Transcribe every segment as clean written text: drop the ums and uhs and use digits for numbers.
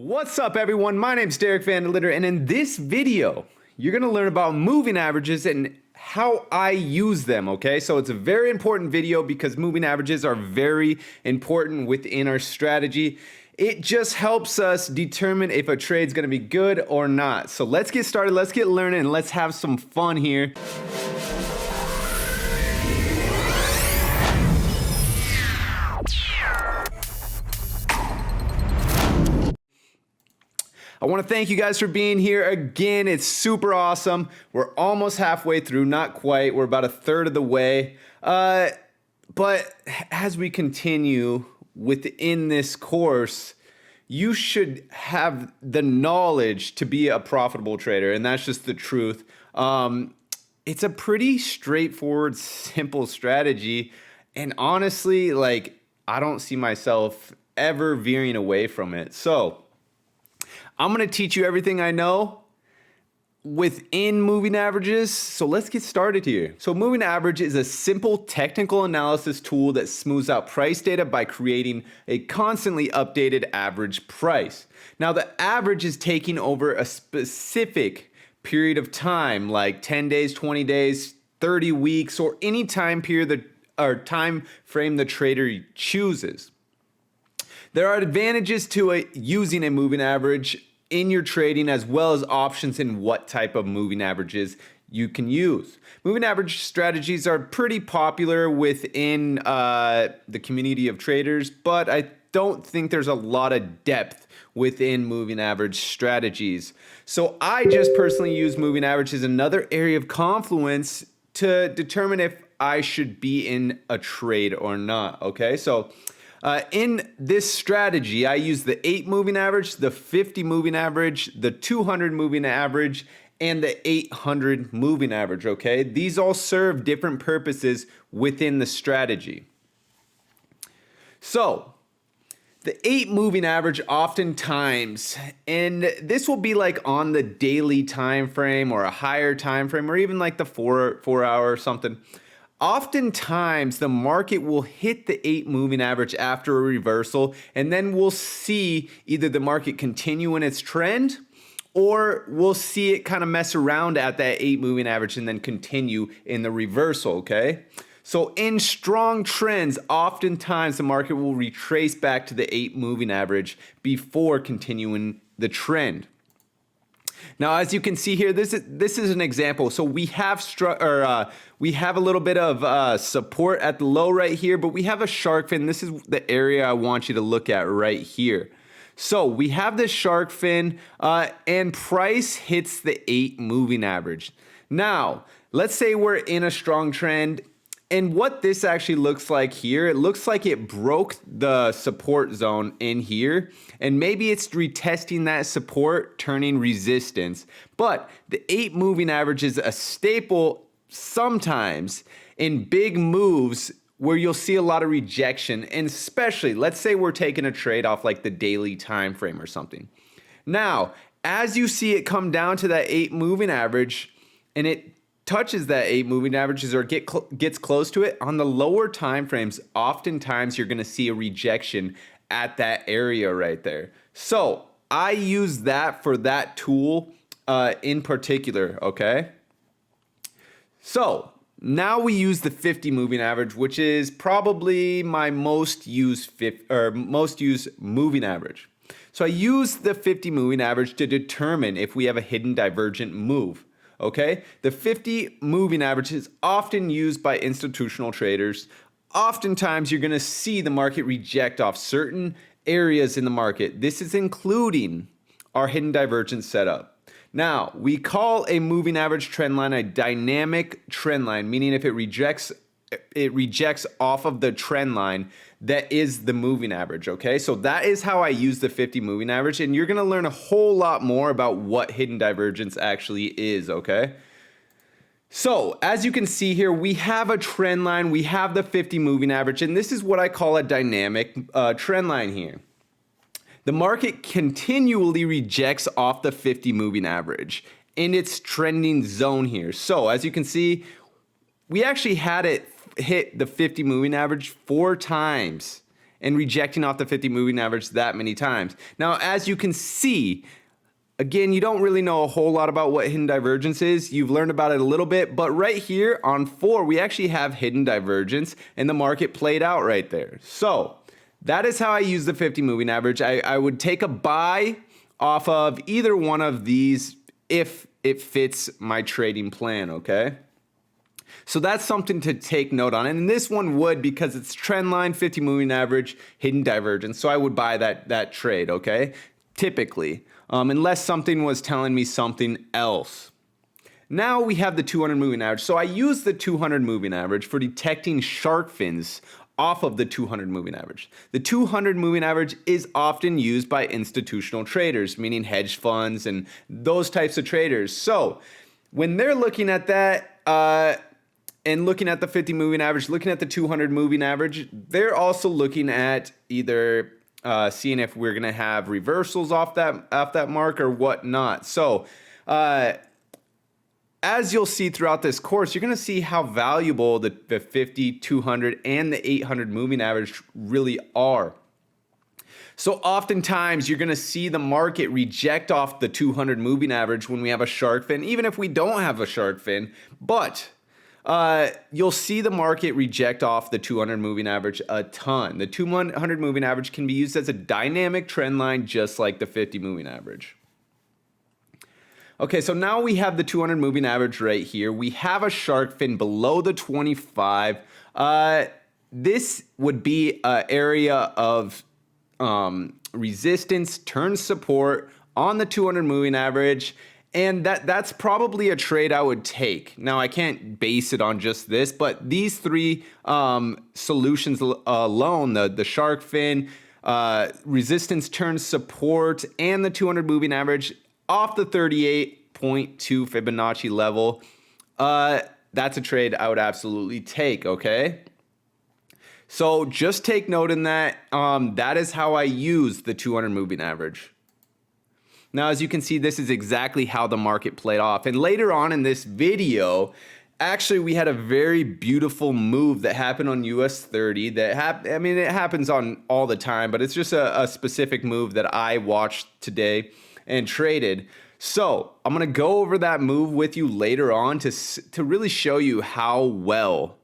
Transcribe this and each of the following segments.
What's up everyone, my name's Derek Vandelitter, and in this video, you're gonna learn about moving averages and how I use them, okay? So it's a very important video because moving averages are very important within our strategy. It just helps us determine if a trade's gonna be good or not. So let's get started, let's get learning, and let's have some fun here. I want to thank you guys for being here again. It's super awesome. We're almost halfway through, not quite. We're about a third of the way. But as we continue within this course, you should have the knowledge to be a profitable trader, and that's just the truth. It's a pretty straightforward, simple strategy, and honestly, I don't see myself ever veering away from it. So I'm going to teach you everything I know within moving averages. So let's get started here. So moving average is a simple technical analysis tool that smooths out price data by creating a constantly updated average price. Now the average is taking over a specific period of time, like 10 days, 20 days, 30 weeks, or any time period or time frame the trader chooses. There are advantages to using a moving average in your trading, as well as options in what type of moving averages you can use. Moving average strategies are pretty popular within the community of traders, but I don't think there's a lot of depth within moving average strategies. So I just personally use moving average as another area of confluence to determine if I should be in a trade or not, okay? So in this strategy, I use the 8 moving average, the 50 moving average, the 200 moving average, and the 800 moving average, okay? These all serve different purposes within the strategy. So the 8 moving average oftentimes, and this will be like on the daily time frame or a higher time frame, or even like the 4 hour or something. Oftentimes, the market will hit the 8 moving average after a reversal, and then we'll see either the market continue in its trend, or we'll see it kind of mess around at that 8 moving average and then continue in the reversal, okay? So in strong trends, oftentimes the market will retrace back to the 8 moving average before continuing the trend. Now, as you can see here, this is an example. So we have a little bit of support at the low right here, but we have a shark fin. This is the area I want you to look at right here. So we have this shark fin, and price hits the 8 moving average. Now, let's say we're in a strong trend. And what this actually looks like here, it looks like it broke the support zone in here, and maybe it's retesting that support, turning resistance. But the 8 moving average is a staple sometimes in big moves where you'll see a lot of rejection, and especially, let's say we're taking a trade off like the daily time frame or something. Now, as you see it come down to that 8 moving average, and it touches that 8 moving averages or gets close to it, on the lower time frames, oftentimes you're going to see a rejection at that area right there. So I use that for that tool in particular, okay? So now we use the 50 moving average, which is probably my most used moving average. So I use the 50 moving average to determine if we have a hidden divergent move. Okay, the 50 moving average is often used by institutional traders. Oftentimes, you're going to see the market reject off certain areas in the market. This is including our hidden divergence setup. Now, we call a moving average trend line a dynamic trend line, meaning if it rejects off of the trend line that is the moving average, okay? So that is how I use the 50 moving average, and you're gonna learn a whole lot more about what hidden divergence actually is, okay? So as you can see here, we have a trend line, we have the 50 moving average, and this is what I call a dynamic trend line here. The market continually rejects off the 50 moving average in its trending zone here. So as you can see, we actually had it hit the 50 moving average 4 times and rejecting off the 50 moving average that many times. Now, as you can see, again, you don't really know a whole lot about what hidden divergence is. You've learned about it a little bit, but right here on 4, we actually have hidden divergence, and the market played out right there. So that is how I use the 50 moving average. I would take a buy off of either one of these if it fits my trading plan, okay? So that's something to take note on. And this one would, because it's trend line, 50 moving average, hidden divergence. So I would buy that trade, okay? Typically, unless something was telling me something else. Now we have the 200 moving average. So I use the 200 moving average for detecting shark fins off of the 200 moving average. The 200 moving average is often used by institutional traders, meaning hedge funds and those types of traders. So when they're looking at that and looking at the 50 moving average, looking at the 200 moving average, they're also looking at either seeing if we're going to have reversals off that mark or whatnot. So as you'll see throughout this course, you're going to see how valuable the 50, 200, and the 800 moving average really are. So oftentimes you're going to see the market reject off the 200 moving average when we have a shark fin, even if we don't have a shark fin. But you'll see the market reject off the 200 moving average a ton. The 200 moving average can be used as a dynamic trend line, just like the 50 moving average. Okay, so now we have the 200 moving average right here. We have a shark fin below the 25. This would be an area of resistance, turn support on the 200 moving average. And that's probably a trade I would take. Now, I can't base it on just this, but these three solutions alone, the shark fin, resistance, turn support, and the 200 moving average off the 38.2 Fibonacci level, that's a trade I would absolutely take, okay? So just take note in that. That is how I use the 200 moving average. Now, as you can see, this is exactly how the market played off. And later on in this video, actually, we had a very beautiful move that happened on US30 it happens on all the time, but it's just a specific move that I watched today and traded. So I'm going to go over that move with you later on to really show you how well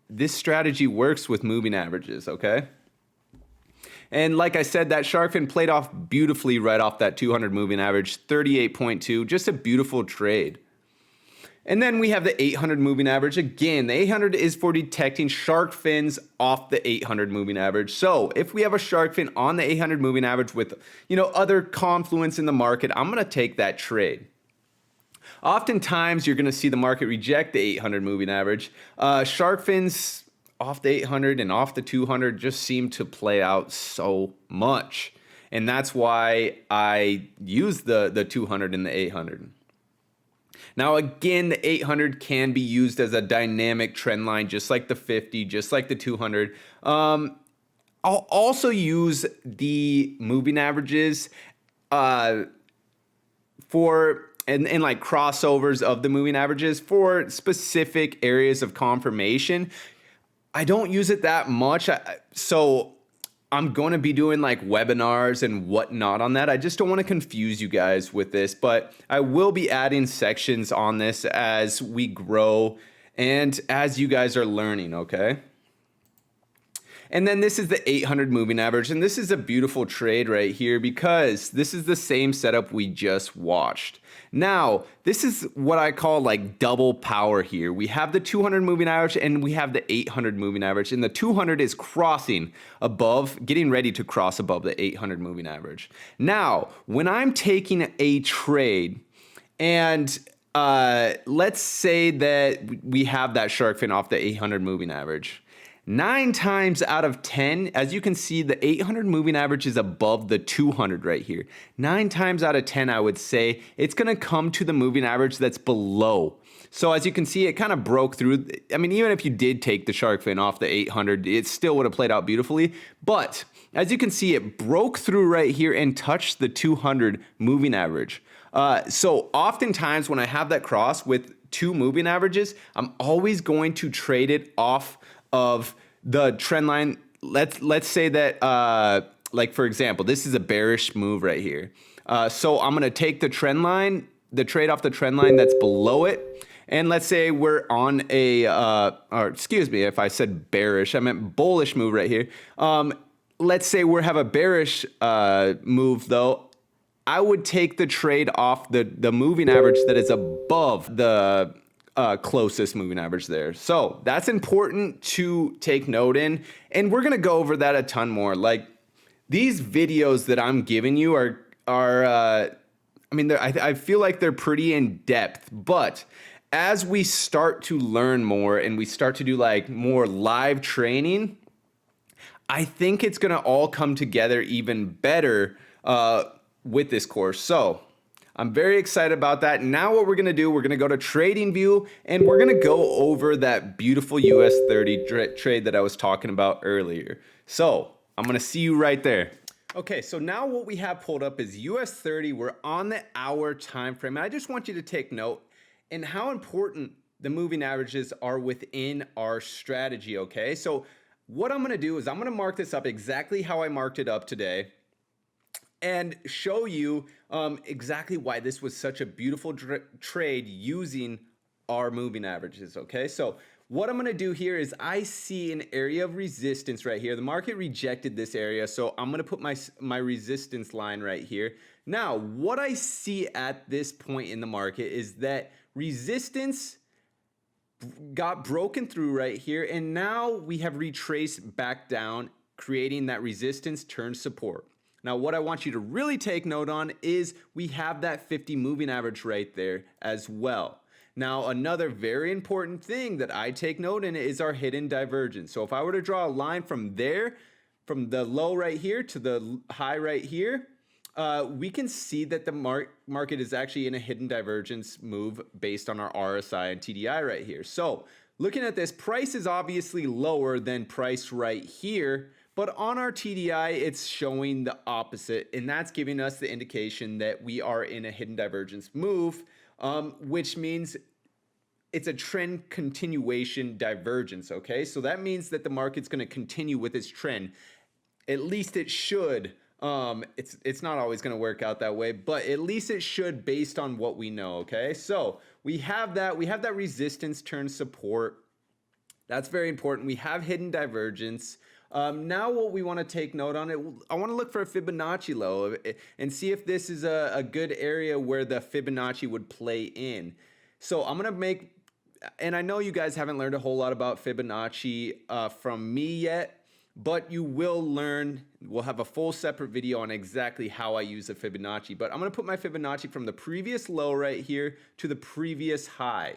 this strategy works with moving averages, okay? And like I said, that shark fin played off beautifully right off that 200 moving average, 38.2, just a beautiful trade. And then we have the 800 moving average. Again, the 800 is for detecting shark fins off the 800 moving average. So if we have a shark fin on the 800 moving average with, other confluence in the market, I'm going to take that trade. Oftentimes, you're going to see the market reject the 800 moving average. Shark fins off the 800 and off the 200 just seem to play out so much. And that's why I use the 200 and the 800. Now, again, the 800 can be used as a dynamic trend line, just like the 50, just like the 200. I'll also use the moving averages for like crossovers of the moving averages for specific areas of confirmation. I don't use it that much, so I'm going to be doing like webinars and whatnot on that. I just don't want to confuse you guys with this, but I will be adding sections on this as we grow and as you guys are learning, okay? And then this is the 800 moving average, and this is a beautiful trade right here because this is the same setup we just watched. Now, this is what I call like double power here. We have the 200 moving average and we have the 800 moving average, and the 200 is crossing above, getting ready to cross above the 800 moving average. Now, when I'm taking a trade and let's say that we have that shark fin off the 800 moving average, 9 times out of 10, as you can see, the 800 moving average is above the 200 right here. 9 times out of 10, I would say, it's going to come to the moving average that's below. So as you can see, it kind of broke through. I mean, even if you did take the shark fin off the 800, it still would have played out beautifully. But as you can see, it broke through right here and touched the 200 moving average. So oftentimes when I have that cross with 2 moving averages, I'm always going to trade it off of the trend line let's say that like for example, this is a bearish move right here. So I'm gonna take the trend line, the trade off the trend line that's below it. And let's say we're on a, or excuse me, if I said bearish, I meant bullish move right here. Let's say we have a bearish move though. I would take the trade off the moving average that is above the closest moving average there. So that's important to take note in. And we're going to go over that a ton more. Like these videos that I'm giving you are I mean, I feel like they're pretty in depth, but as we start to learn more and we start to do like more live training, I think it's going to all come together even better with this course. So I'm very excited about that. Now what we're going to do, we're going to go to TradingView and we're going to go over that beautiful US30 trade that I was talking about earlier. So I'm going to see you right there. Okay, so now what we have pulled up is US30. We're on the hour time frame. And I just want you to take note in how important the moving averages are within our strategy, okay? So what I'm going to do is I'm going to mark this up exactly how I marked it up today and show you exactly why this was such a beautiful trade using our moving averages, okay? So what I'm going to do here is I see an area of resistance right here. The market rejected this area, so I'm going to put my resistance line right here. Now, what I see at this point in the market is that resistance got broken through right here, and now we have retraced back down, creating that resistance turn support. Now, what I want you to really take note on is we have that 50 moving average right there as well. Now, another very important thing that I take note in is our hidden divergence. So if I were to draw a line from there, from the low right here to the high right here, we can see that the market is actually in a hidden divergence move based on our RSI and TDI right here. So looking at this, price is obviously lower than price right here, but on our TDI, it's showing the opposite, and that's giving us the indication that we are in a hidden divergence move, which means it's a trend continuation divergence, okay? So that means that the market's going to continue with its trend. At least it should. It's not always going to work out that way, but at least it should based on what we know, okay? So we have that resistance turn support. That's very important. We have hidden divergence. Now what we want to take note on it, I want to look for a Fibonacci low and see if this is a good area where the Fibonacci would play in. So I'm going to make, and I know you guys haven't learned a whole lot about Fibonacci from me yet, but you will learn. We'll have a full separate video on exactly how I use a Fibonacci, but I'm going to put my Fibonacci from the previous low right here to the previous high.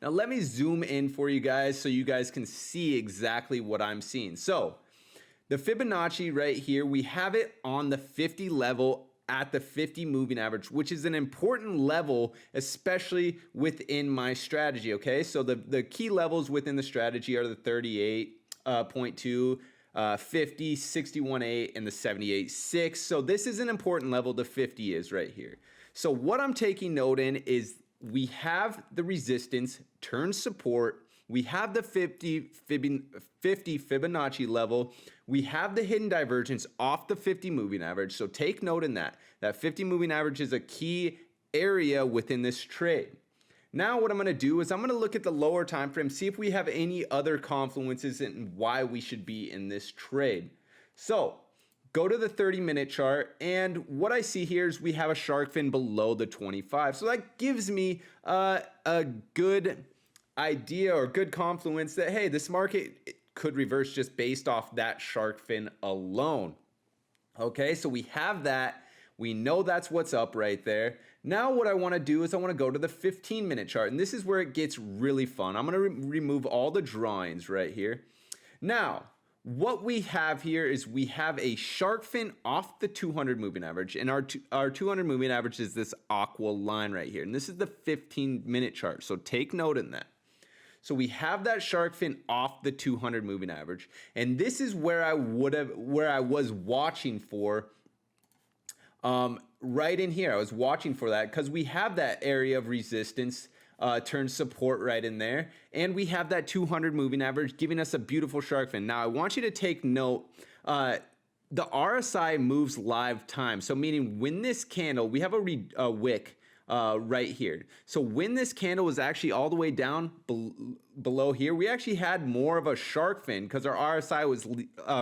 Now let me zoom in for you guys so you guys can see exactly what I'm seeing. So the Fibonacci right here, we have it on the 50 level at the 50 moving average, which is an important level, especially within my strategy, okay? So the key levels within the strategy are the 38.2, 50, 61.8, and the 78.6. So this is an important level. The 50 is right here. So what I'm taking note in is we have the resistance, turn support, we have the 50 Fibonacci level, we have the hidden divergence off the 50 moving average. So take note in that. That 50 moving average is a key area within this trade. Now what I'm going to do is I'm going to look at the lower time frame, see if we have any other confluences and why we should be in this trade. So go to the 30-minute chart, and what I see here is we have a shark fin below the 25. So that gives me a good idea or good confluence that, hey, this market could reverse just based off that shark fin alone. Okay, so we have that. We know that's what's up right there. Now what I want to do is I want to go to the 15-minute chart, and this is where it gets really fun. I'm going to remove all the drawings right here. Now, what we have here is we have a shark fin off the 200 moving average, and our 200 moving average is this aqua line right here, and this is the 15-minute chart, so take note in that. So we have that shark fin off the 200 moving average, and this is where I was watching for right in here. I was watching for that because we have that area of resistance turns support right in there. And we have that 200 moving average giving us a beautiful shark fin. Now, I want you to take note, the RSI moves live time. So meaning when this candle, we have a wick right here. So when this candle was actually all the way down below here, we actually had more of a shark fin because our RSI was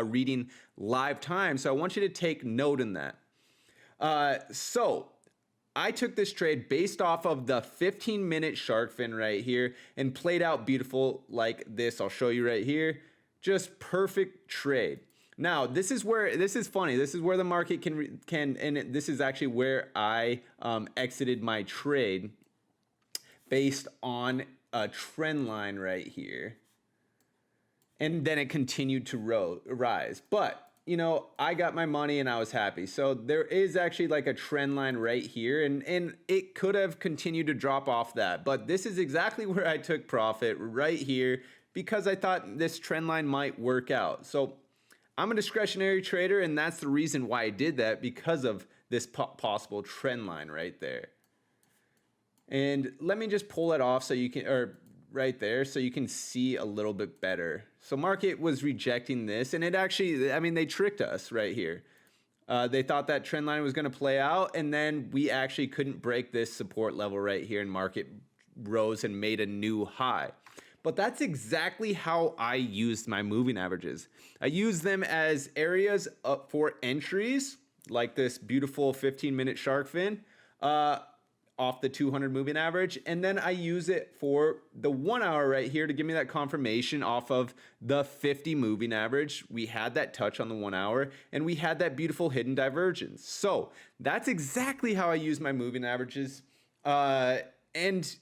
reading live time. So I want you to take note in that. So I took this trade based off of the 15-minute shark fin right here and played out beautiful like this. I'll show you right here. Just perfect trade. Now, this is funny. This is where the market can and this is actually where I exited my trade based on a trend line right here. And then it continued to rise. But, you know, I got my money and I was happy. So there is actually like a trend line right here, and it could have continued to drop off that. But this is exactly where I took profit right here because I thought this trend line might work out. So I'm a discretionary trader, and that's the reason why I did that, because of this possible trend line right there. And let me just pull it off so you can, or right there, so you can see a little bit better. So market was rejecting this, and it actually, I mean, they tricked us right here. They thought that trend line was going to play out, and then we actually couldn't break this support level right here, and market rose and made a new high. But that's exactly how I used my moving averages. I use them as areas for entries, like this beautiful 15-minute shark fin off the 200 moving average. And then I use it for the 1 hour right here to give me that confirmation off of the 50 moving average. We had that touch on the 1 hour, and we had that beautiful hidden divergence. So that's exactly how I use my moving averages. And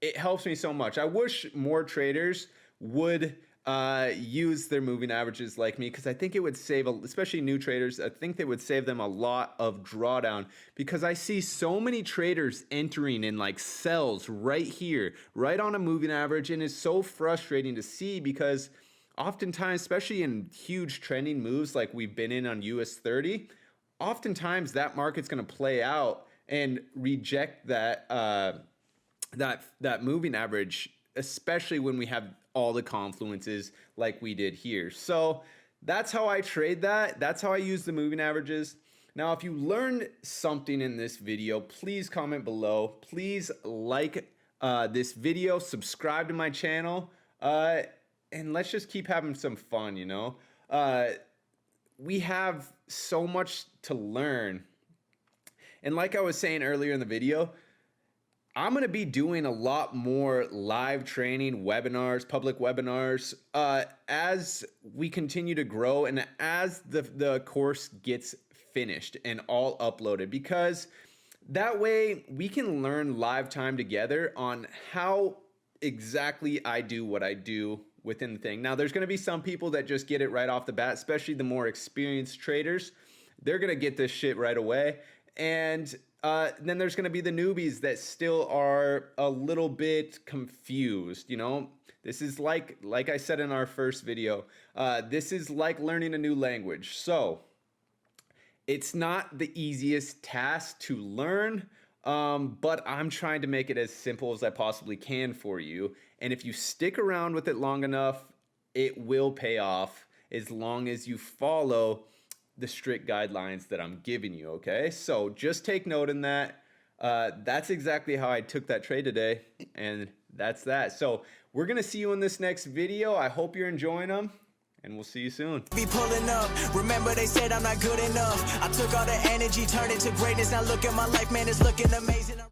it helps me so much. I wish more traders would use their moving averages like me, because I think it would save, especially new traders, I think they would save them a lot of drawdown, because I see so many traders entering in like sells right here, right on a moving average, and it's so frustrating to see because oftentimes, especially in huge trending moves like we've been in on US30, oftentimes that market's going to play out and reject that that moving average, especially when we have all the confluences like we did here. So that's how I trade that. That's how I use the moving averages. Now, if you learned something in this video, please comment below. Please like this video, subscribe to my channel, and let's just keep having some fun, you know? We have so much to learn. And like I was saying earlier in the video, I'm going to be doing a lot more live training, webinars, public webinars, as we continue to grow and as the course gets finished and all uploaded, because that way we can learn live time together on how exactly I do what I do within the thing. Now, there's going to be some people that just get it right off the bat, especially the more experienced traders. They're going to get this shit right away. And then there's going to be the newbies that still are a little bit confused. You know, this is like I said in our first video, this is like learning a new language. So it's not the easiest task to learn, but I'm trying to make it as simple as I possibly can for you. And if you stick around with it long enough, it will pay off as long as you follow the strict guidelines that I'm giving you, okay? So just take note in that. That's exactly how I took that trade today, and that's that. So we're gonna see you in this next video. I hope you're enjoying them, and we'll see you soon. Be pulling up. Remember they said I'm not good enough. I took all the energy, turned it to greatness. Now look at my life, man, it's looking amazing.